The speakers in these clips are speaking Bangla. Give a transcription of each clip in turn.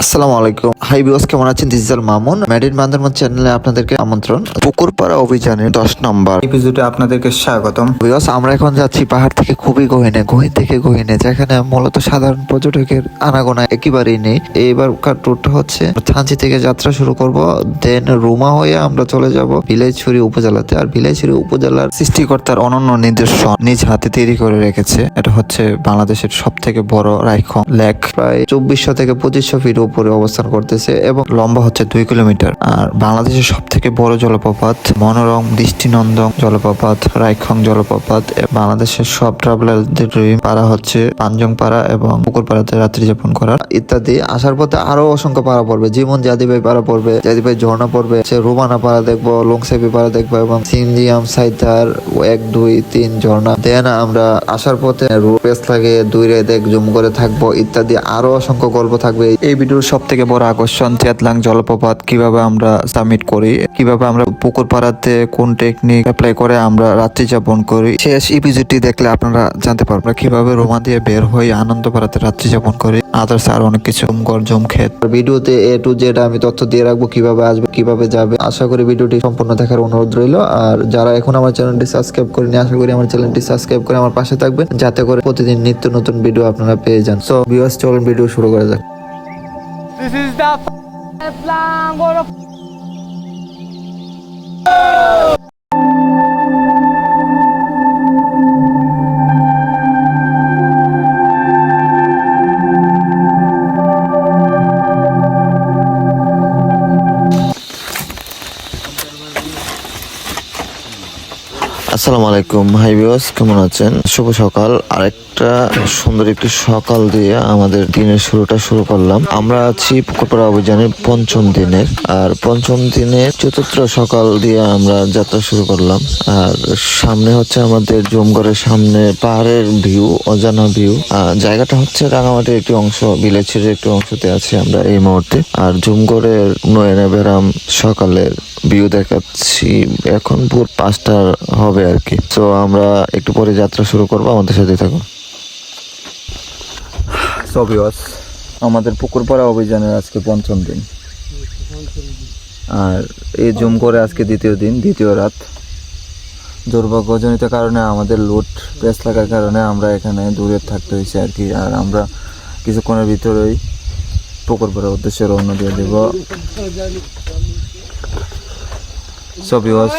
আসসালামু আলাইকুম। হাই ভিউয়ার্স, কেমন আছেন? This is Al Mamun. Made in Bandarban চ্যানেলে আপনাদেরকে আমন্ত্রণ। পুকুরপাড়া অভিযানের 10 নম্বর এপিসোডে আপনাদেরকে স্বাগতম। ভিউয়ার্স, আমরা এখন যাচ্ছি পাহাড় থেকে খুবই গহীনে, গহীন থেকে গহীনে, যেখানে মূলত সাধারণ পর্যটকের আনাগোনা একেবারেই নেই। এইবারকার ট্যুরটা হচ্ছে থানচি থেকে যাত্রা শুরু করব, দেন রুমা হয়ে আমরা চলে যাব বিলাইছড়ি উপজেলাতে। আর বিলাইছড়ি উপজেলার সৃষ্টিকর্তার অনন্য নিদর্শন নিজ হাতে তৈরি করে রেখেছে। এটা হচ্ছে বাংলাদেশের সব থেকে বড় রাইখং লেক, প্রায় 2400 থেকে 2500 ফিট উপরে অবস্থান করতেছে এবং লম্বা হচ্ছে 2 কিলোমিটার। আর বাংলাদেশের সব থেকে বড় জলপ্রপাত, মনোরম দৃষ্টিনন্দন জলপ্রপাত রাইখং জলপ্রপাত। বাংলাদেশের সব ট্রাভেলারদের ড্রিম পাড়া হচ্ছে পাঞ্জং পাড়া এবং পুকুরপাড়াতে রাত্রি যাপন করার ইত্যাদি। আসার পথে আরো অসংখ্য পাড়া পড়বে, যেমন জাদিভাই পাড়া পড়বে, জাদিভাই ঝর্ণা পড়বে, রোমানা পাড়া দেখবো, লংসাইপি পাড়া দেখবো এবং সিনজিয়াম সাইতার 1 2 3 ঝর্ণা। দেন আমরা আসার পথে রুপেস লাগে 2 রেত 1 জুম করে থাকবো ইত্যাদি, আরো অসংখ্য গল্প থাকবে। এই ভিডিওর সব থেকে বড় আকর্ষণ চেতলাং জলপ্রপাত, কিভাবে আমরা সাবমিট করি, কিভাবে আমরা পুকুর পাড়াতে কোন টেকনিক অ্যাপ্লাই করে আমরা রাত্রি যাপন করি। শেষ এপিসোডটি দেখলে আপনারা জানতে পারবেন কিভাবে রোমা দিয়ে বের হয়ে আনন্দ পাড়াতে রাত্রি যাপন করি, আদার্স আর অনেক কিছু, জমখেত। ভিডিওতে A to Z আমি তথ্য দিয়ে রাখবো, কিভাবে আসবে কিভাবে যাবে। আশা করি ভিডিওটি সম্পূর্ণ দেখার অনুরোধ রইল। আর যারা এখন আমার চ্যানেলটি সাবস্ক্রাইব করেনি, আশা করি আমার চ্যানেলটি সাবস্ক্রাইব করে আমার পাশে থাকবেন, যাতে করে প্রতিদিন নিত্য নতুন ভিডিও আপনারা পেয়ে যান। সো ভিউয়ার্স, চলুন ভিডিও শুরু করা যাক। This is the plan. আসসালামু আলাইকুম। হাই ভিউয়ার্স, কেমন আছেন? শুভ সকাল। আরেকটা সুন্দর একটি সকাল দিয়ে আমাদের দিনের শুরুটা শুরু করলাম। আমরা আছি পুকুরপাড়া অভিযানের 5ম দিনের, আর 5ম দিনের 4র্থ সকাল দিয়ে আমরা যাত্রা শুরু করলাম। আর সামনে হচ্ছে আমাদের জমগড়ের সামনে পাহাড়ের ভিউ, অজানা ভিউ। জায়গাটা হচ্ছে রাঙামাটির একটি অংশ, বিলাইছড়ির একটি অংশতে আছি আমরা এই মুহূর্তে। আর জুমগড়ের নয়না বেরাম সকালের ভিউ দেখাচ্ছি। এখন ভোর 5টা হবে আর কি। তো আমরা একটু পরে যাত্রা শুরু করবো, আমাদের সাথে থাকুন। সো ভিউয়ার্স, আমাদের পুকুরপাড়া অভিযানের আজকে 5ম দিন, আর এই জুম করে আজকে দ্বিতীয় রাত। দুর্ভাগ্যজনিত কারণে আমাদের লুট প্রেস লাগার কারণে আমরা এখানে দূরে থাকতে হয়েছে আর কি। আর আমরা কিছুক্ষণের ভিতরেই পুকুরপাড়ার উদ্দেশ্যে রওনা দিয়ে দেব। সো ভিউয়ার্স,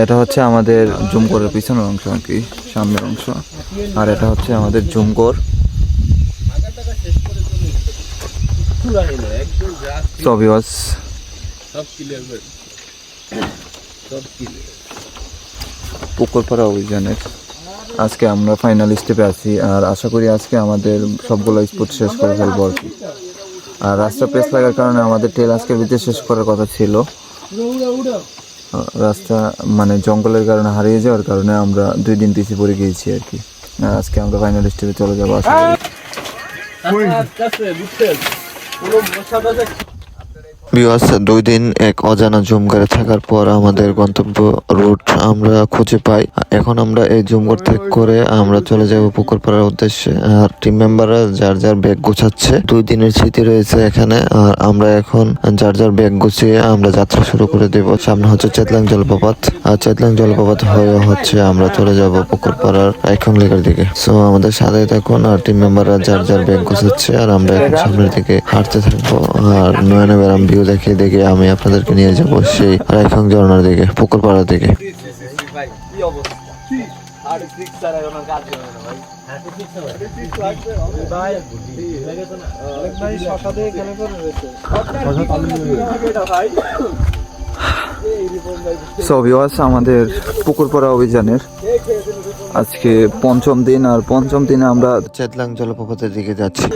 এটা হচ্ছে আমাদের জুমগড়ের পিছনের অংশ আর কি, সামনের অংশ। আর এটা হচ্ছে আমাদের জুমগড়। সো ভিউয়ার্স, পুকুরপাড়া অভিযানের আজকে আমরা ফাইনাল স্টেপে আছি। আর আশা করি আজকে আমাদের সবগুলো স্পট শেষ করে ফেলবো আর কি। আর রাস্তা প্রেস লাগার কারণে আমাদের টেল আজকের ভিতরে শেষ করার কথা ছিল। রাস্তা মানে জঙ্গলের কারণে হারিয়ে যাওয়ার কারণে আমরা 2 দিন পিছিয়ে পড়ে গিয়েছি আর কি। আর আজকে আমরা ফাইনাল স্টেপে চলে যাবো আশা করি। ভিউয়ার্স, 2 দিন এক অজানা জুমগড়ে থাকার পর আমাদের গন্তব্য রুট আমরা খুঁজে পাই। এখন আমরা এই জুমগড় থেকে করে আমরা চলে যাব পুকুরপাড়ার উদ্দেশ্যে। আর টিম মেম্বাররা যার যার ব্যাগ গোছাচ্ছে, 2 দিনের স্মৃতি রয়েছে এখানে। আর আমরা এখন যার যার ব্যাগ গুছিয়ে আমরা যাত্রা শুরু করে দেব। সামনে হচ্ছে চেতলাং জলপ্রপাত, আর চেতলাং জলপ্রপাত হয়ে হচ্ছে আমরা চলে যাব পুকুরপাড়ার রাইখং লেকের দিকে। সো আমাদের সাথে থাকুন। আর টিম মেম্বাররা যার যার ব্যাগ গোছাচ্ছে, আর আমরা এখন সামনের দিকে হাঁটতে থাকবো। আর নয়না বেরাম ভিউ দেখে দেখে আমি আপনাদেরকে নিয়ে যাবো সেই রাইখং ঝর্ণার দিকে, পুকুরপাড়ার দিকে। সো ভিউয়ার্স, আমাদের পুকুরপাড়া অভিযানের আজকে 5ম দিন। আর 5ম দিনে আমরা চেতলাং জলপ্রপাতের দিকে যাচ্ছি।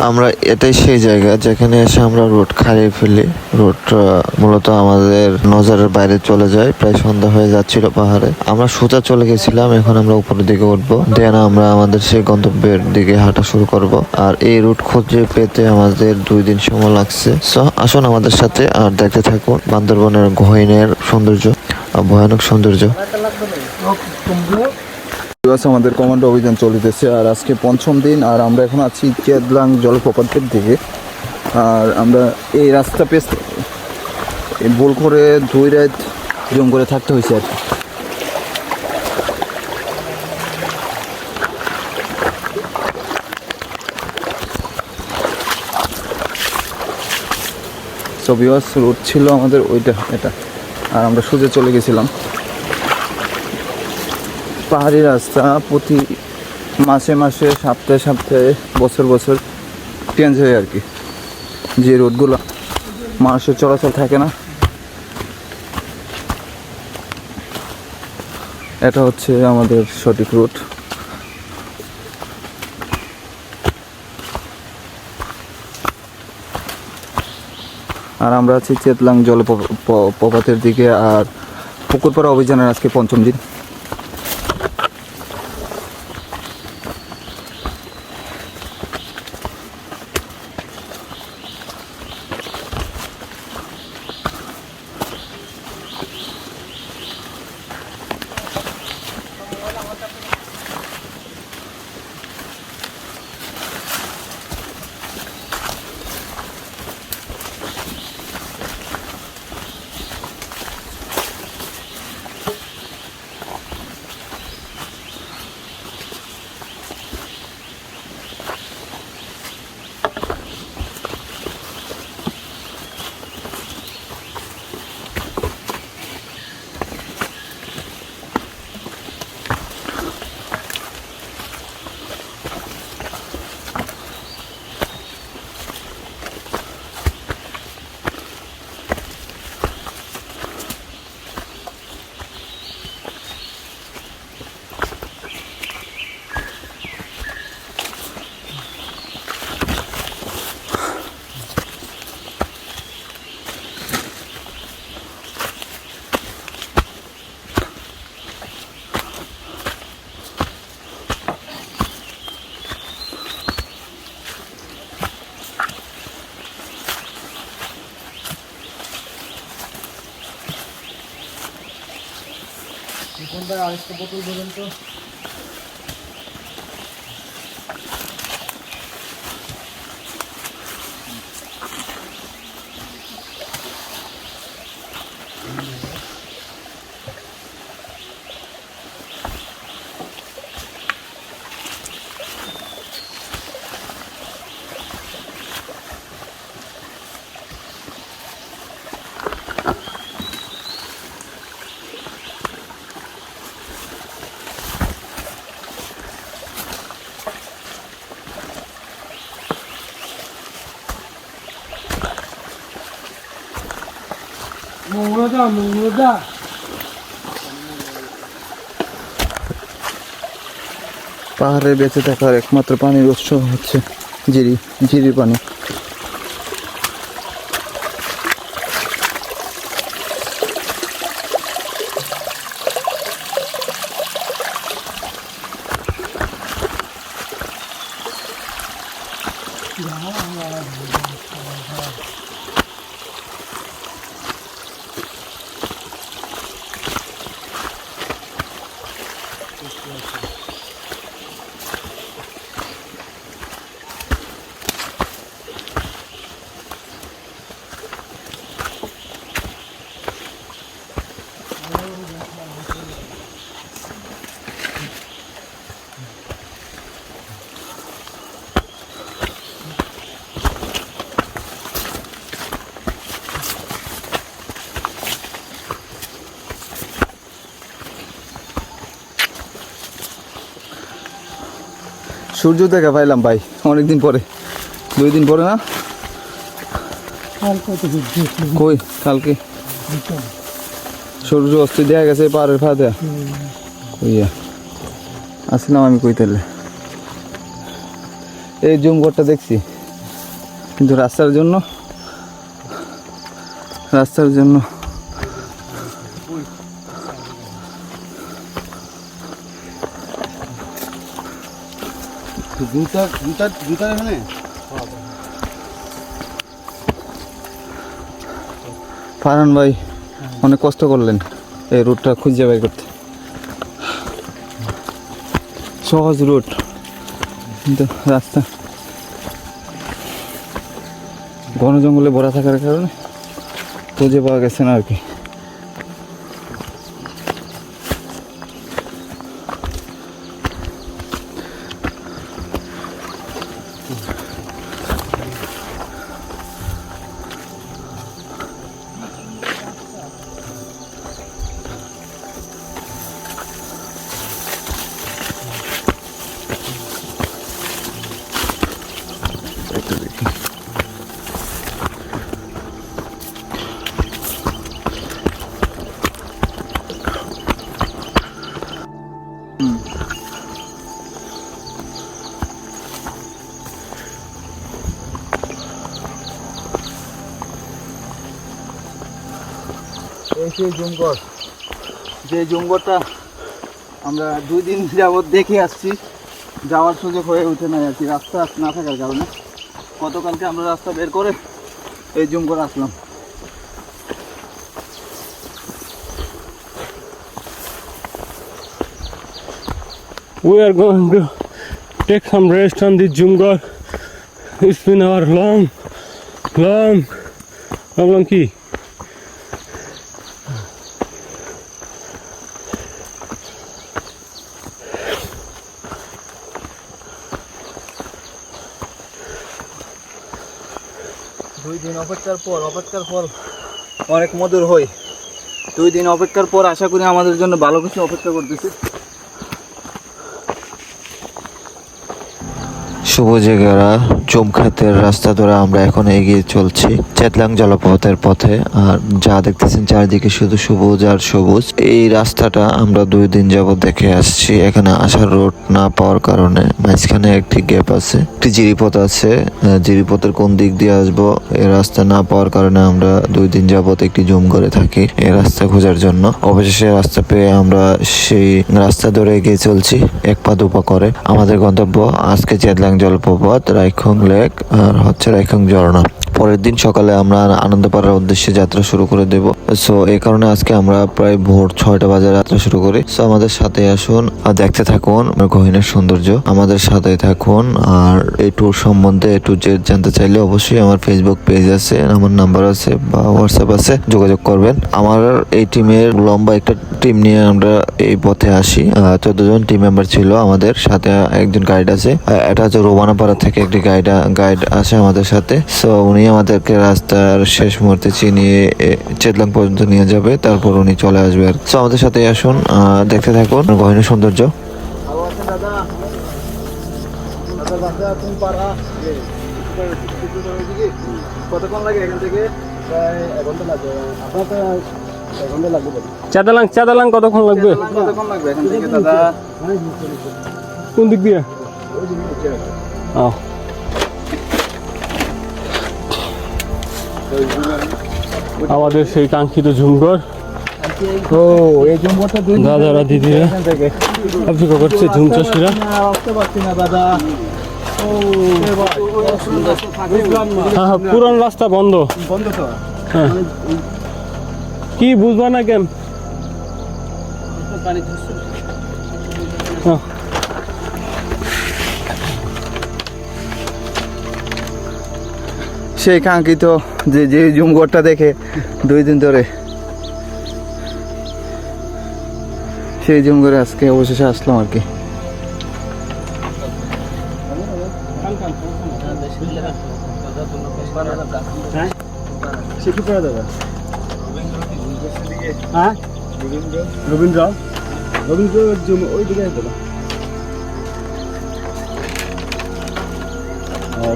আমরা এটাই সেই জায়গা যেখানে এসে আমরা রোড হারিয়ে ফেলি। রোডটা মূলত আমাদের নজরের বাইরে চলে যায়, প্রায় সন্ধ্যা হয়ে যাচ্ছিল পাহাড়ে। আমরা সোজা চলে গেছিলাম, এখন আমরা উপরের দিকে উঠবো, দেন আমরা আমাদের সেই গন্তব্যের দিকে হাঁটা শুরু করব। আর এই রুট খুঁজে পেতে আমাদের 2 দিন সময় লাগছে। সো আসুন আমাদের সাথে আর দেখতে থাকুন বান্দরবনের গহীনের সৌন্দর্য, ভয়ানক সৌন্দর্য। আমাদের কমান্ডো অভিযান চলিতেছে আর আজকে পঞ্চম দিন আর আমরা এখন আছি চেতলাং জলপ্রপাতের দিকে। আর আমরা এই রাস্তা পেছ ভুল করে 2 রাত জম করে থাকতে হয়েছে আর কি। সবিওয়াস রুট ছিল আমাদের ওইটা এটা, আর আমরা সোজা চলে গেছিলাম। পাহাড়ি রাস্তা প্রতি মাসে মাসে সপ্তাহে সপ্তাহে বছর বছর চেঞ্জ হয় আর কি। যে রোডগুলো মানুষের চলাচল থাকে না, এটা হচ্ছে আমাদের সঠিক রুট। আর আমরা আছি চেতলাং জলপ্রপাতের দিকে। আর পুকুরপাড়া অভিযানের আজকে পঞ্চম দিন। আরেকটা বোতল দেবেন তো। মঙ্গলদা পাহাড়ে বেঁচে থাকার একমাত্র পানির উৎস হচ্ছে ঝিরির পানি। সূর্য দেখা পাইলাম ভাই অনেকদিন পরে, 2 দিন পরে না? কই কালকে সূর্য অস্ত দেখা গেছে পাহাড়ের ফাঁদে। কইয়া আসলাম আমি কই তাহলে এই জুমঘরটা দেখছি, কিন্তু রাস্তার জন্য জুতা এখানে ফারহান ভাই অনেক কষ্ট করলেন এই রুটটা খুঁজে বের করতে। সহজ রুট, কিন্তু রাস্তা ঘন জঙ্গলে ভরা থাকার কারণে খুঁজে পাওয়া গেছে না আর কি। এই সেই জঙ্গল, যে জঙ্গলটা আমরা 2 দিন যাবৎ দেখে আসছি, যাওয়ার সুযোগ হয়ে ওঠে না আর কি, রাস্তা না থাকার কারণে। গতকালকে আমরা রাস্তা বের করে এই জঙ্গল আসলাম। We are going to take some rest on this jungle. It's been our long key. দুই দিন অপেক্ষার পর অনেক মধুর হয়। 2 দিন অপেক্ষার পর আশা করি আমাদের জন্য ভালো কিছু অপেক্ষা করতেছে। সবুজেরা জুমখাতের রাস্তা ধরে আমরা এখন এগিয়ে চলছি চেতলাং জলপ্রপাতের পথে। আর যা দেখতেছেন চারিদিকে শুধু সবুজ আর সবুজ। এই রাস্তাটা আমরা 2 দিন যাবত দেখে আসছি। এখানে আসার রোড না পাওয়ার কারণে মাঝখানে একটি গ্যাপ আছে, একটি জিরিপথ আছে। জিরিপথের কোন দিক দিয়ে আসবো এই রাস্তা না পাওয়ার কারণে আমরা 2 দিন যাবত একটি জুম করে থাকি এই রাস্তা খোঁজার জন্য। অবশেষে রাস্তা পেয়ে আমরা সেই রাস্তা ধরে এগিয়ে চলছি 1 পা 2 পা করে। আমাদের গন্তব্য আজকে চেতলাং জলপ্রপাত, রাইখং লেক আর হচ্ছে রাইখং ঝর্ণা। পরের দিন সকালে আমরা আনন্দপাড়ার উদ্দেশ্যে যাত্রা শুরু করে দেব। সো এই কারণে আজকে আমরা প্রায় ভোর 6টা বাজে যাত্রা শুরু করি। সো আমাদের সাথে আসুন আর দেখতে থাকুন গহীনের সৌন্দর্য, আমাদের সাথে থাকুন। আর এই ট্যুর সম্বন্ধে একটু জানতে চাইলে অবশ্যই আমার ফেসবুক পেজ আছে, আমার নাম্বার আছে বা হোয়াটসঅ্যাপ আছে, যোগাযোগ করবেন। আমার এই টিমের লম্বা একটা টিম নিয়ে আমরা এই পথে আসি। 14 জন টিম মেম্বার ছিল, আমাদের সাথে একজন গাইড আছে। এটা হচ্ছে রোমানাপাড়া থেকে একটি গাইড আছে আমাদের সাথে। সো উনি আমাদেরকে রাস্তার শেষ মুহূর্তে চিনিয়ে চেতলাং পর্যন্ত নিয়ে যাবে, তারপর উনি চলে আসবে। আর সো আমাদের সাথে আসুন, দেখতে থাকুন গহীনের সৌন্দর্য। ভালো আছেন দাদা? বাসা তুমি পারা কতক্ষণ লাগে এখান থেকে? প্রায় 1 ঘন্টা লাগবে। আপনার তো 1 ঘন্টা লাগবে। চাঁদালাং কতক্ষণ লাগবে? কতক্ষণ লাগবে এখান থেকে দাদা? কোন দিক দিয়ে? আমাদের সেই কাঙ্ক্ষিত ঝুমঘর। ও এই জঙ্গলটা 2 দিন দাদারা দিদিরা এখান থেকে অপেক্ষা করছে ঝুম চাষিরা। আসতে পারছি না দাদা। হ্যাঁ, পুরান রাস্তা বন্ধ। তো হ্যাঁ, কি বুঝবা না কেন? হ্যাঁ, সেই কাঙ্ক্ষিত যে জুমঘরটা দেখে 2 দিন ধরে, সেই জুমঘরে আজকে অবশেষে আসলাম আর কি। রবীন্দ্র ওই দিকে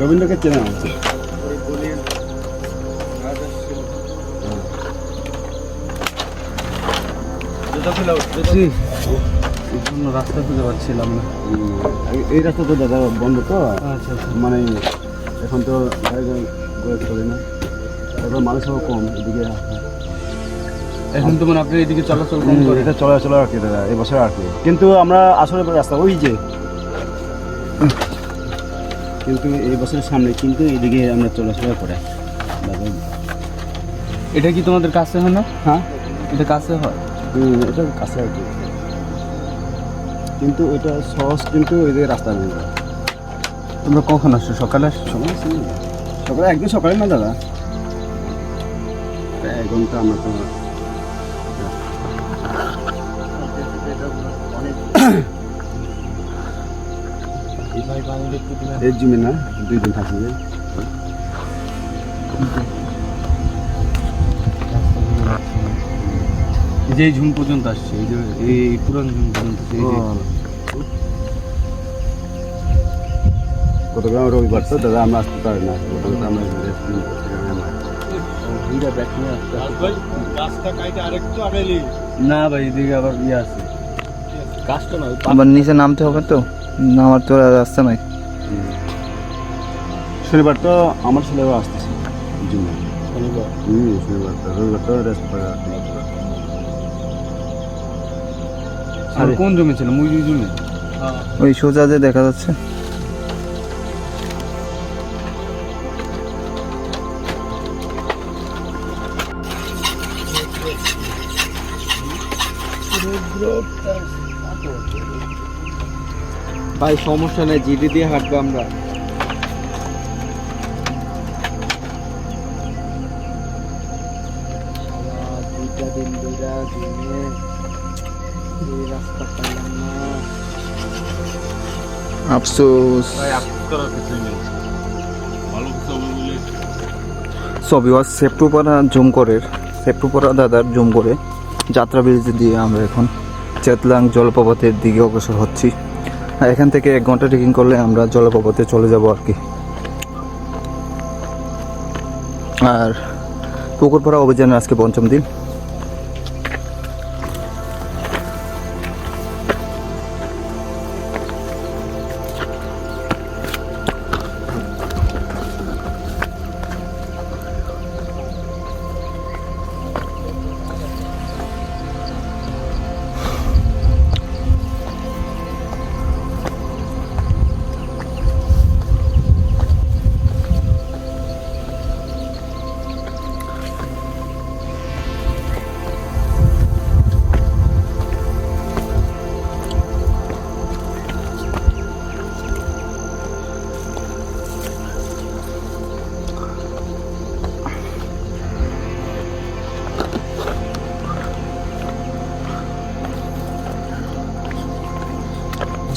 রবীন্দ্রকে চেনা আছে। রাস্তা খুঁজে পাচ্ছিলাম না। এই রাস্তা তো দাদা বন্ধ তো। আচ্ছা, মানে এখন তো গাড়ি চলে না, তারপর মানুষও কম এদিকে। এখন তো মানে আপনি এদিকে চলাচল কম করে, এটা চলাচল আর কি দাদা এই বছর আর কি। কিন্তু আমরা আসলে রাস্তা ওই যে, কিন্তু এই বছরের সামনে কিন্তু এদিকে আমরা চলাচল করে। এটা কি তোমাদের কাছে হয় না? হ্যাঁ, এটা কাছে হয়। এটা কাছে আর কি। কিন্তু এটা সহজ, কিন্তু ওই যে রাস্তা নেই। তোমরা কখন আসছো? সকালে আসছো? সকালে আসছি না। সকালে একদিন সকালে না দাদা, প্রায় 1 ঘন্টা আমরা তো এই জিমে না 2 দিন থাকি। যে ঝুম পর্যন্ত আসছে, এই যে এই পুরান ঝুম পর্যন্ত, এই যে গতকাল রবিবার তো দাদা আমরা আসতে পারি না, গতকাল আমরা না ভাই, এদিকে আবার ইয়ে আছে, গাছটা না আবার নিচে নামতে হবে তো, নামার তো রাস্তা নাই। শনিবার তো আমার ছেলেও আসতেছে জিমে। শনিবার তো, রবিবার তো রেস্ট করে আসতে হবে। আর কোন জমি ছিল? মুই জমি ওই সোজা যে দেখা যাচ্ছে। ভাই সমস্যা নেই, জিডি দিয়ে হাঁটবো আমরা। দুইটা দিন দুইটা দিনে এই রাস্তা পাইলাম না। আফসোস। ছবি সেপ্টেম্বর জুম করে, সেপ্টেম্বর দাদার জুম করে যাত্রা বিরতি দিয়ে আমরা এখন চেতলাং জলপ্রপাতের দিকে অগ্রসর হচ্ছি। আর এখান থেকে 1 ঘন্টা ট্রেকিং করলে আমরা জলপ্রপাতে চলে যাব আর কি। আর পুকুরপাড়া অভিযানের আজকে 5ম দিন।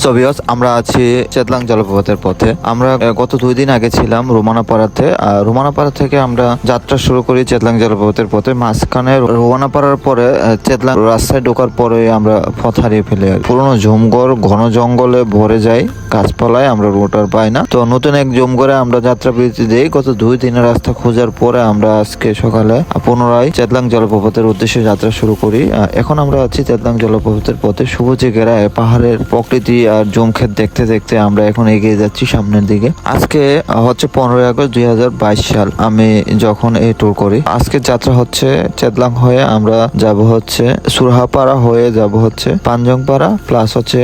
সো ভিউয়ার্স, আমরা আছি চেতলাং জলপ্রপাতের পথে। আমরা গত 2 দিন আগে ছিলাম রোমানাপাড়াতে। আর রোমানাপাড়া থেকে আমরা যাত্রা শুরু করি চেতলাং জলপ্রপাতের পথে। মাঝখানে রোমানাপাড়ার পরে চেতলাং রাস্তায় ঢোকার পরে আমরা পথ হারিয়ে ফেলি। পুরোনো জমঘর ঘন জঙ্গলে ভরে যায়, গাছপালায় আমরা রোড আর পাই না। তো নতুন এক জমঘরে আমরা যাত্রা বিরতি দিই। গত 2 দিনের রাস্তা খোঁজার পরে আমরা আজকে সকালে পুনরায় চেতলাং জলপ্রপাতের উদ্দেশ্যে যাত্রা শুরু করি। এখন আমরা আছি চেতলাং জলপ্রপাতের পথে। সবুজে ঘেরায় পাহাড়ের প্রকৃতি আর জমক্ষেত দেখতে দেখতে আমরা এখন এগিয়ে যাচ্ছি সামনের দিকে। আজকে হচ্ছে 15 আগস্ট 2022 সাল, আমি যখন এই ট্যুর করি। আজকে যাত্রা হচ্ছে চেতলাং হয়ে আমরা যাব হচ্ছে সুরহাপাড়া হয়ে যাব হচ্ছে পাঞ্জংপাড়া, প্লাস হচ্ছে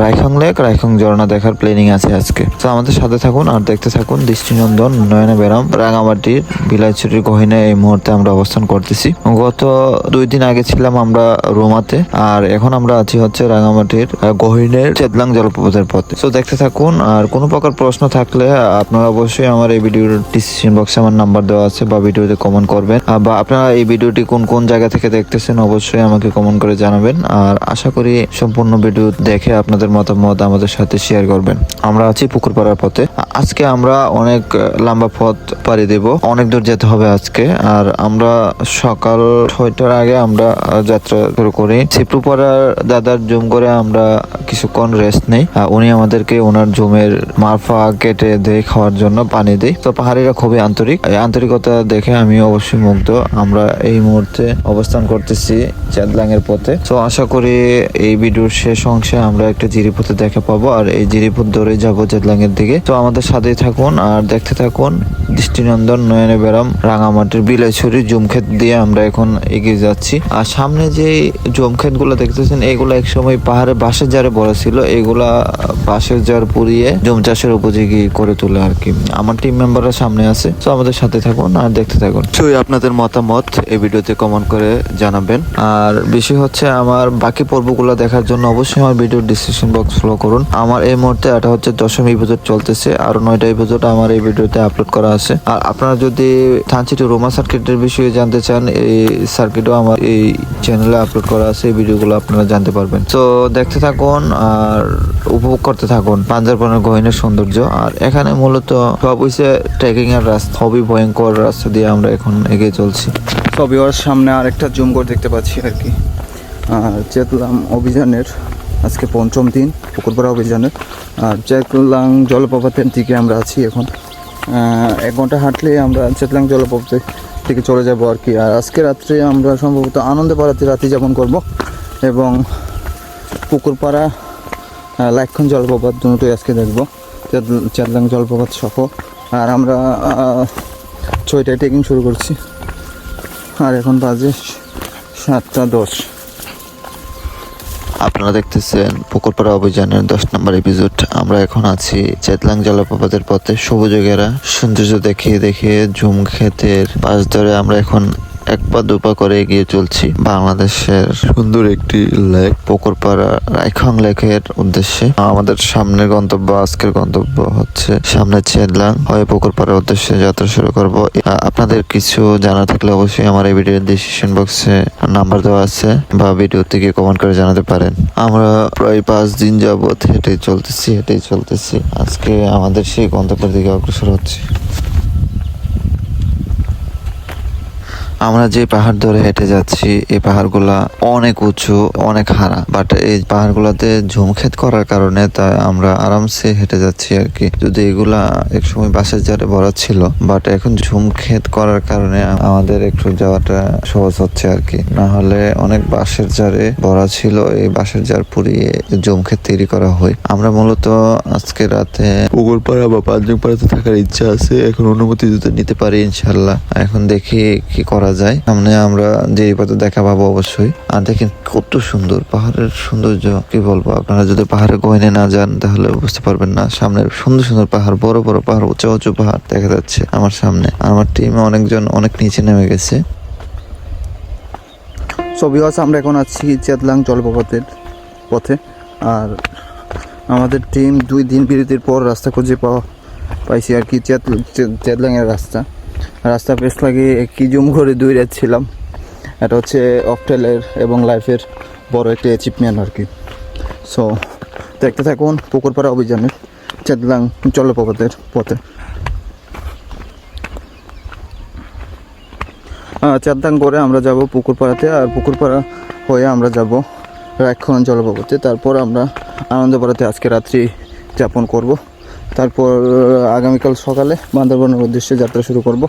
রাইখং লেক, রাইখং ঝর্ণা দেখার প্ল্যানিং আছে আজকে। তো আমাদের সাথে থাকুন আর দেখতে থাকুন দৃষ্টিনন্দন নয়না বেরাম রাঙামাটির বিলাইছড়ির গহীনে এই মুহূর্তে আমরা অবস্থান করতেছি। গত 2 দিন আগে ছিলাম আমরা রোমাতে, আর এখন আমরা আছি হচ্ছে রাঙামাটির গহীনের চেতলাং জলপ্রপাতের পথে। তো দেখতে থাকুন। আর কোনো প্রকার প্রশ্ন থাকলে আপনারা অবশ্যই আমার এই ভিডিওর ডিসক্রিপশন বক্সে আমার নাম্বার দেওয়া আছে, বা ভিডিওতে কমেন্ট করবেন, বা আপনারা এই ভিডিওটি কোন কোন জায়গা থেকে দেখতেছেন অবশ্যই আমাকে কমেন্ট করে জানাবেন। আর আশা করি সম্পূর্ণ ভিডিও দেখে আপনাদের মতামত আমাদের সাথে শেয়ার করবেন। আমরা আছি পুকুরপাড়ার পথে। আজকে আমরা অনেক লম্বা পথ পাড়ি দেব, অনেক দূর যেতে হবে আজকে। আর আমরা সকাল 6টার আগে আমরা যাত্রা শুরু করি। সিপ্টুপাড়ার দাদার জুম করে আমরা কিছুক্ষণ রেস্ট নেই। উনি আমাদেরকে ওনার জমের মারফা কেটে দিয়ে খাওয়ার জন্য পানি দেয়। তো পাহাড়িরা খুবই আন্তরিক, এই আন্তরিকতা দেখে আমি অবশ্যই মুগ্ধ। আমরা এই মুহূর্তে অবস্থান করতেছি চেতলাং এর পথে। তো আশা করি এই ভিডিওর শেষ অংশে আমরা একটা জিরিপথে দেখা পাবো, আর এই জিরিপথ ধরে যাবো চেতলাং এর দিকে। তো আমাদের সাথেই থাকুন আর দেখতে থাকুন দৃষ্টিনন্দন নয়নে বেরাম রাঙামাটির বিলাইছড়ি জমক্ষেত দিয়ে আমরা এখন এগিয়ে যাচ্ছি। আর সামনে যে জমক্ষেত গুলো দেখতেছেন, এগুলো একসময় পাহাড়ের বাঁশের জারে বড় ছিল। এগুলা বাঁশের জার পুড়িয়ে জুম চাষের উপযোগী করে তোলে আর কি। আমার টিম মেম্বাররা সামনে আছে, তো আমাদের সাথে থাকুন আর দেখতে থাকুন। আপনাদের মতামত এই ভিডিওতে কমেন্ট করে জানাবেন। আর বিষয় হচ্ছে আমার বাকি পর্বগুলো দেখার জন্য অবশ্যই আমার ভিডিও ডিসক্রিপশন বক্স ফলো করুন। আমার এই মুহূর্তে এটা হচ্ছে 10ম এপিসোড চলতেছে, আরো 9টা এপিসোড আমার এই ভিডিওতে আপলোড করা আছে। আর আপনারা যদি থানচিটি রোমা সার্কিটের বিষয়ে জানতে চান, এই সার্কিটও আমার এই চ্যানেলে আপলোড করা আছে, এই ভিডিওগুলো আপনারা জানতে পারবেন। তো দেখতে থাকুন আর উপভোগ করতে থাকুন বান্দরবনের গহীনের সৌন্দর্য। আর এখানে মূলত সব হইছে ট্রেকিং এর রাস্তা, খুবই ভয়ঙ্কর রাস্তা দিয়ে আমরা এখন এগিয়ে চলছি। সবই ওর সামনে আরেকটা জুমঘর দেখতে পাচ্ছি আর কি। চেতলাং অভিযানের আজকে 5ম দিন, পুকুরপাড়া অভিযানের। আর চেতলাং জলপ্রপাতের দিকে আমরা আছি এখন। 1 ঘন্টা হাঁটলে আমরা চেতলাং জলপ্রপাতের থেকে চলে যাব আর কি। আর আজকে রাত্রে আমরা সম্ভবত আনন্দপাড়াতে রাত্রি যাপন করব এবং পুকুরপাড়া লাইক্ষণ জলপ্রপাত দুটোই আজকে দেখব, চেতলাং জলপ্রপাত সহ। আর আমরা 6টায় ট্রেকিং শুরু করছি, আর এখন বাজে 7:10। আপনারা দেখতেছেন পুকুরপাড়া অভিযানের 10 নম্বর এপিসোড। আমরা এখন আছি চেতলাং জলপ্রপাতের পথে। সবুজ ঘেরা সৌন্দর্য দেখিয়ে দেখিয়ে ঝুম ক্ষেতের পাশ ধরে আমরা এখন 1 পা 2 পা করে এগিয়ে চলছি বাংলাদেশের সুন্দর একটি লেক পুকুরপাড়া রাইখং লেকের উদ্দেশ্যে। আমাদের সামনের গন্তব্য, আজকের গন্তব্য হচ্ছে সামনে চেতলাং হয়ে পুকুরপাড়ার উদ্দেশ্যে যাত্রা শুরু করব। আপনাদের কিছু জানা থাকলে অবশ্যই আমার এই ভিডিওর ডিসক্রিপশন বক্সে নাম্বার দেওয়া আছে, বা ভিডিও থেকে কমেন্ট করে জানাতে পারেন। আমরা প্রায় 5 দিন যাবত হেঁটেই চলতেছি। আজকে আমাদের সেই গন্তব্যের দিকে অগ্রসর হচ্ছে। আমরা যে পাহাড় ধরে হেঁটে যাচ্ছি, এই পাহাড়গুলা অনেক উঁচু, অনেক হারা, বাট এই পাহাড়গুলাতে ঝুমক্ষেত করার কারণে তাই আমরা আরামসে হেঁটে যাচ্ছি আর কি। যদি এগুলা একসময় বাঁশের জারে ভরা ছিল, বাট এখন ঝুমক্ষেত করার কারণে আমাদের একটু যাওয়াটা সহজ হচ্ছে আর কি। না হলে অনেক বাঁশের জারে ভরা ছিল, এই বাঁশের জার পুড়িয়ে ঝুমক্ষেত তৈরি করা হয়। আমরা মূলত আজকে রাতে পুকুরপাড়া বা পাঁচজংপাড়াতে থাকার ইচ্ছা আছে, এখন অনুমতি যদি নিতে পারি ইনশাল্লাহ। এখন দেখি কি করা যায়। সামনে আমরা যে পথে দেখা পাবো অবশ্যই। আর দেখেন কত সুন্দর পাহাড়ের সৌন্দর্য, কি বলবো। আপনারা যদি পাহাড়ে গহীনে না যান তাহলে বুঝতে পারবেন না। সামনের সুন্দর সুন্দর পাহাড়, বড় বড় পাহাড়, উঁচু উঁচু পাহাড় দেখা যাচ্ছে আমার সামনে। আমার টিমে অনেকজন অনেক নিচে নেমে গেছে। ছবি আছে, আমরা এখন আছি চেতলাং জলপ্রপাতের পথে। আর আমাদের টিম 2 দিন বিরতির পর রাস্তা খুঁজে পাইছি আর কি। চেতলাংয়ের রাস্তা বেশ লাগে কি জুম করে 2 রাত ছিলাম। এটা হচ্ছে অফটেলের এবং লাইফের বড় একটা অ্যাচিভমেন্ট আর কি। সো দেখতে থাকুন পুকুরপাড়া অভিযানের চেতলাং জলপ্রপাতের পথে। চেতলাং করে আমরা যাব পুকুরপাড়াতে, আর পুকুরপাড়া হয়ে আমরা যাব রাইখং জলপ্রপাতে। তারপর আমরা আনন্দপাড়াতে আজকে রাত্রি যাপন করব। তারপর আগামীকাল সকালে বান্দরবনের উদ্দেশ্যে যাত্রা শুরু করব।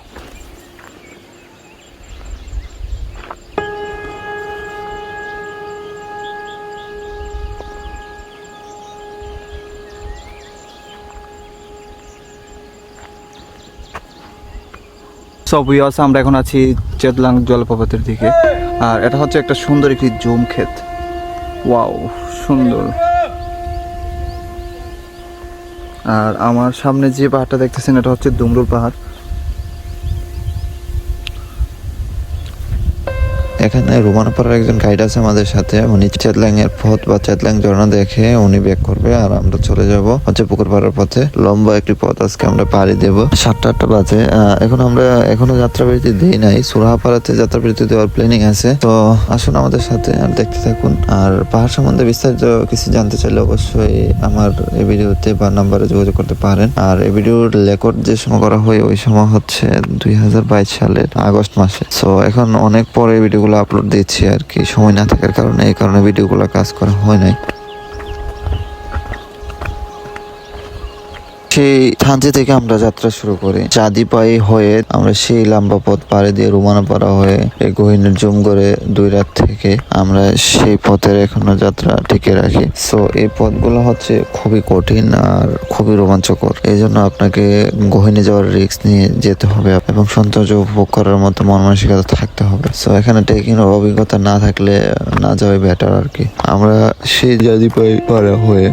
আমরা এখন আছি চেতলাং জলপ্রপাতের দিকে। আর এটা হচ্ছে একটা সুন্দর একটি জুম ক্ষেত। ওয়াও, সুন্দর। আর আমার সামনে যে পাহাড়টা দেখতেছেন এটা হচ্ছে দুমরুল পাহাড়। এখানে রোমানাপাড়ার একজন গাইড আছে আমাদের সাথে। উনি চেতলাং এর পথ বা চেতলাং ঝর্ণা দেখে উনি ব্যাক করবে, আর আমরা চলে যাব হচ্ছে পুকুরপাড়ার পথে। লম্বা একটি পথ আজকে আমরা পাড়ি দেব। 7টা বাজে। এখন আমরা এখনো যাত্রা বিরতি দিই নাই। সুরাহাপাড়াতে যাত্রা বিরতি দেওয়ার প্ল্যানিং আছে। তো আসুন আমাদের সাথে আর দেখতে থাকুন। আর পাহাড় সম্বন্ধে বিস্তারিত কিছু জানতে চাইলে অবশ্যই আমার এই ভিডিওতে বা নাম্বারে যোগাযোগ করতে পারেন। আর এই ভিডিওর রেকর্ড যে সময় করা হয় ওই সময় হচ্ছে 2022 সালের আগস্ট মাসে। সো এখন অনেক পরে ভিডিওগুলো আপলোড দিচ্ছি আর কি, সময় না থাকার কারণে। এই কারণে ভিডিওগুলো কাজ করা হয় নাই। সেই থানচি থেকে আমরা যাত্রা শুরু করি। চাঁদিপাই হয়ে আমরা সেই লম্বা পথ পাড়ি দিয়ে রোমানাপাড়া হয়ে এই গহীনের জুমগড়ে 2 রাত থেকে আমরা সেই পথের এখনো যাত্রা টিকে রাখি। সো এই পথগুলো হচ্ছে খুবই কঠিন আর খুবই রোমাঞ্চকর। এই জন্য আপনাকে গহীনে যাওয়ার রিস্ক নিয়ে যেতে হবে এবং সৌন্দর্য উপভোগ করার মতো মন মানসিকতা থাকতে হবে। সো এখানে ট্রেকিং এর অভিজ্ঞতা না থাকলে না যাওয়াই বেটার আর কি। আমরা সেই চাঁদিপাই পাড়া হয়ে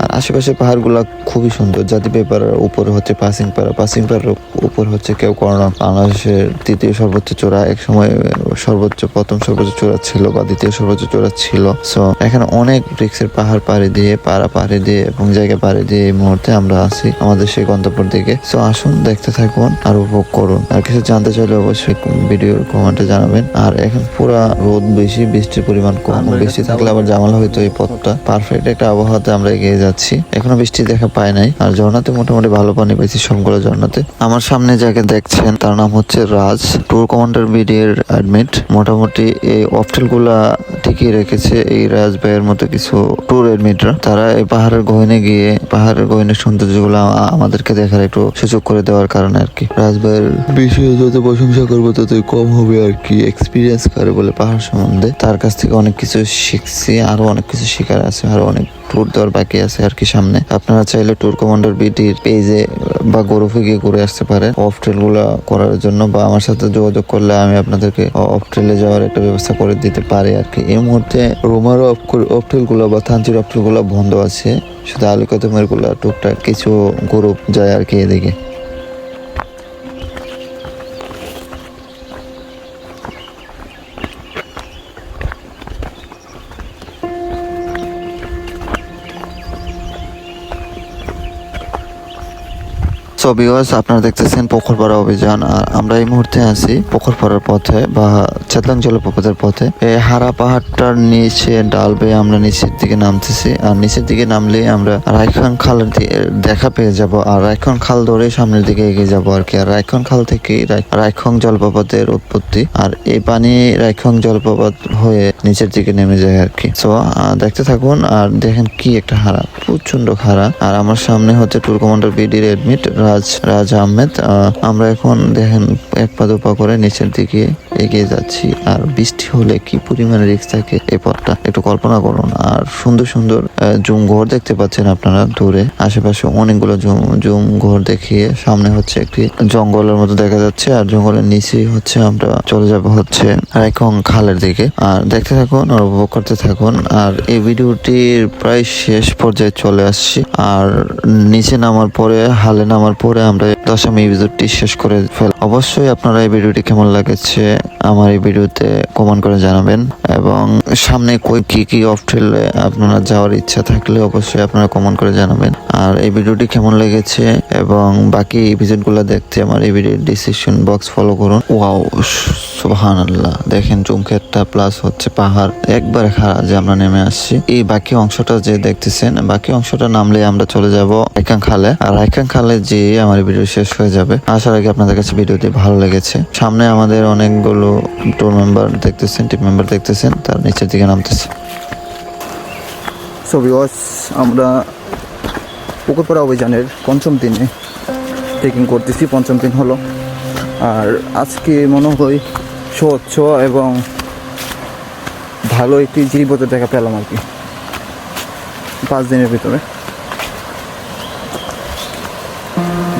আর আশেপাশে পাহাড়গুলা খুবই সুন্দর। জাতি পেপারের উপরে হচ্ছে পাসিং পাড়ার উপর হচ্ছে কেওক্রানা, বাংলাদেশের তৃতীয় সর্বোচ্চ চূড়া। এক সময় প্রথম সর্বোচ্চ চূড়া ছিল বা দ্বিতীয় সর্বোচ্চ চূড়া ছিল। সো এখানে অনেক রিক্সের পাহাড় পাড়ি দিয়ে এবং জায়গা পাড়ি দিয়ে এই মুহূর্তে আমরা আছি আমাদের সেই গন্তব্যের দিকে। সো আসুন দেখতে থাকুন আর উপভোগ করুন। আর কিছু জানতে চাইলে অবশ্যই ভিডিওর কমেন্টে জানাবেন। আর এখন পুরা রোদ বেশি, বৃষ্টির পরিমাণ কম। বৃষ্টি থাকলে আবার জামালা হয়তো এই পথটা। পারফেক্ট একটা আবহাওয়াতে আমরা এগিয়ে যাচ্ছি। এখনো বৃষ্টি দেখা পাই নাই। আর ঝর্ণাতে মোটামুটি ভালো পানি পেয়েছি সবগুলো ঝর্ণাতে। আমার সামনে যাকে দেখছেন তার নাম হচ্ছে রাজ, ট্যুর কমান্ডার বিডি এর অ্যাডমিট। মোটামুটি এই অফটেল গুলা ঠিকই রেখেছে এই রাজ ভাইয়ের মতো কিছু ট্যুর অ্যাডমিটরা। তারা এই পাহাড়ের গহীনে গিয়ে পাহাড়ের গহীনের সৌন্দর্যগুলো আমাদেরকে দেখার একটু সুযোগ করে দেওয়ার কারণে আর কি। রাজ ভাইয়ের বিষয়ে যত প্রশংসা করবো ততই কম হবে আর কি। এক্সপিরিয়েন্স করে বলে পাহাড় সম্বন্ধে তার কাছ থেকে অনেক কিছু শিখছি। আরো অনেক কিছু শেখার আছে, আরো অনেক ট্যুর দেওয়ার বাকি আছে আর কি সামনে। আপনারা চাইলে ট্যুর কমান্ডার বিটির পেজে বা গ্রুপে গিয়ে ঘুরে আসতে পারেন অফ ট্রেল গুলা করার জন্য, বা আমার সাথে যোগাযোগ করলে আমি আপনাদেরকে অফ ট্রেলে যাওয়ার একটা ব্যবস্থা করে দিতে পারি আর কি। এই মুহূর্তে রোমার অফ ট্রেল গুলা বা থানচির অফ ট্রেল গুলা বন্ধ আছে, শুধু আলিকদমের গুলা টুকটাক কিছু গ্রুপ যায় আর কি এদিকে। সো ভিউয়ার্স, আপনারা দেখতেছেন পুকুরপাড়া অভিযান। আর আমরা এই মুহূর্তে আছি পুকুরপাড়ার পথে বা চেতলাং জলপ্রপাতের পথে। এই হারা পাহাড়টার নিচে ডাল বেয়ে আমরা নিচের দিকে নামতেছি। আর নিচের দিকে নামলে আমরা রায়খাং খালের দেখা পেয়ে যাব। আর রায়খাং খাল ধরে সামনের দিকে এগিয়ে যাব আর কি। আর রায়খাং খাল থেকে রায়খাং জলপ্রপাতের উৎপত্তি। আর এই পানি রায়খাং জলপ্রপাত হয়ে নিচের দিকে নেমে যায় আর কি। সো দেখতে থাকুন আর দেখেন কি একটা হারা, প্রচন্ড খাড়া। আর আমার সামনে হচ্ছে ট্যুর কমান্ডার বিডির অ্যাডমিট রাজ আহমেদ। আমরা এখন দেখেন এক পা দুপা করে নিচের দিকে এগিয়ে যাচ্ছি। আর বৃষ্টি হলে কি পরিমাণে রিস্ক থাকে এই পথটা একটু কল্পনা করুন। আর সুন্দর সুন্দর জুম ঘর দেখতে পাচ্ছেন আপনারা দূরে, আশেপাশে অনেকগুলো জুম ঘর দেখিয়ে সামনে হচ্ছে একটি জঙ্গলের মতো দেখা যাচ্ছে। আর জঙ্গলের নিচেই হচ্ছে আমরা চলে যাব হচ্ছে রায়খাং খালের দিকে। আর দেখতে থাকুন আর উপভোগ করতে থাকুন। আর এই ভিডিওটির প্রায় শেষ পর্যায়ে চলে আসছি। আর নিচে নামার পরে হালে নামার পরে আমরা 10 এপিসোডটি শেষ করে ফেল। অবশ্যই আপনারা এই ভিডিওটি কেমন লাগেছে আমার এই ভিডিওতে কমেন্ট করে জানাবেন। এবং সামনে কি অফ ট্রেলে আপনারা যাওয়ার ইচ্ছা থাকলে অবশ্যই আপনারা কমেন্ট করে জানাবেন। আর এই ভিডিওটি কেমন লেগেছে এবং বাকি এপিসোডগুলো দেখতে আমার এই ভিডিওর ডিসক্রিপশন বক্স ফলো করুন। ওয়াও, সুবহানাল্লাহ, দেখেন জুমক্ষেতটা প্লাস হচ্ছে পাহাড় একবারে খাড়া যে আমরা নেমে আসছি। এই বাকি অংশটা যে দেখতেছেন, বাকি অংশটা নামলে আমরা চলে যাব রায়খাং খালে। আর রায়খাং খালে যে আমার ভিডিও শেষ হয়ে যাবে। আসার আগে আপনাদের কাছে ভিডিওটি ভালো লেগেছে। সামনে আমাদের অনেকগুলো টিম মেম্বার দেখতেছেন তার নিচের দিকে নামতেছে। সো ভিউয়ার্স, আমরা পুকুরপাড়া অভিযানের 5ম দিনে ট্রেকিং করতেছি। 5ম দিন হলো। আর আজকে মনে হয় স্বচ্ছ এবং ভালো একটি জীবতে দেখা পেলাম আর কি 5 দিনের ভিতরে।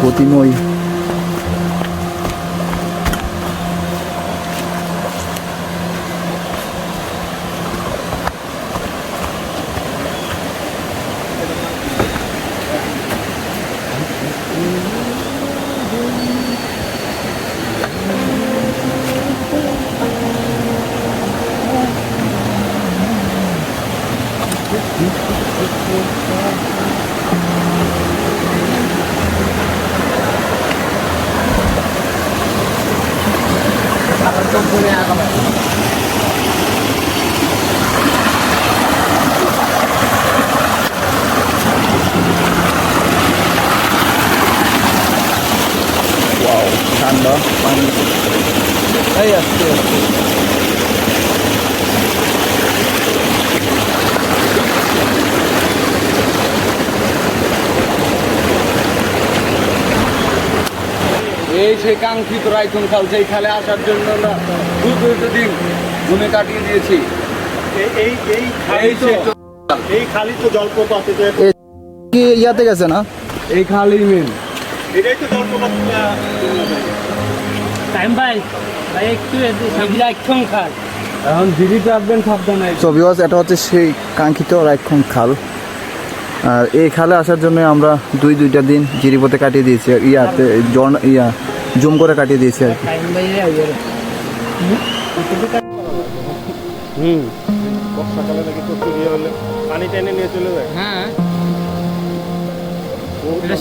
গতিময় ঠান্ডা পানি এই আসছে। এই সেই কাঙ্ক্ষিত রায়খাং খাল, যেই খালে আসার জন্য আমরা দুটো দিন ঘুমে কাটিয়ে দিয়েছি। এই খালি তো জলপ্রপাত, কি ইয়াতে গেছে না? এই খালি মেন, এটাই তো জলপ্রপাত। টাইম ভাই একটু রায়খাং খাল এখন দিদি চাপবেন সাবধানে। সো ভিউয়ার্স, এটা হচ্ছে সেই কাঙ্ক্ষিত রায়খাং খাল। আর এই খালে আসার জন্য আমরা দুইটা দিন জিরিপথে কাটিয়ে দিয়েছি ইয়াতে জুম করে কাটিয়ে দিয়েছি আর কি। বর্ষাকালে নাকি প্রচুর ইয়ে হলে পানি টেনে নিয়ে চলে যায়। হ্যাঁ এটা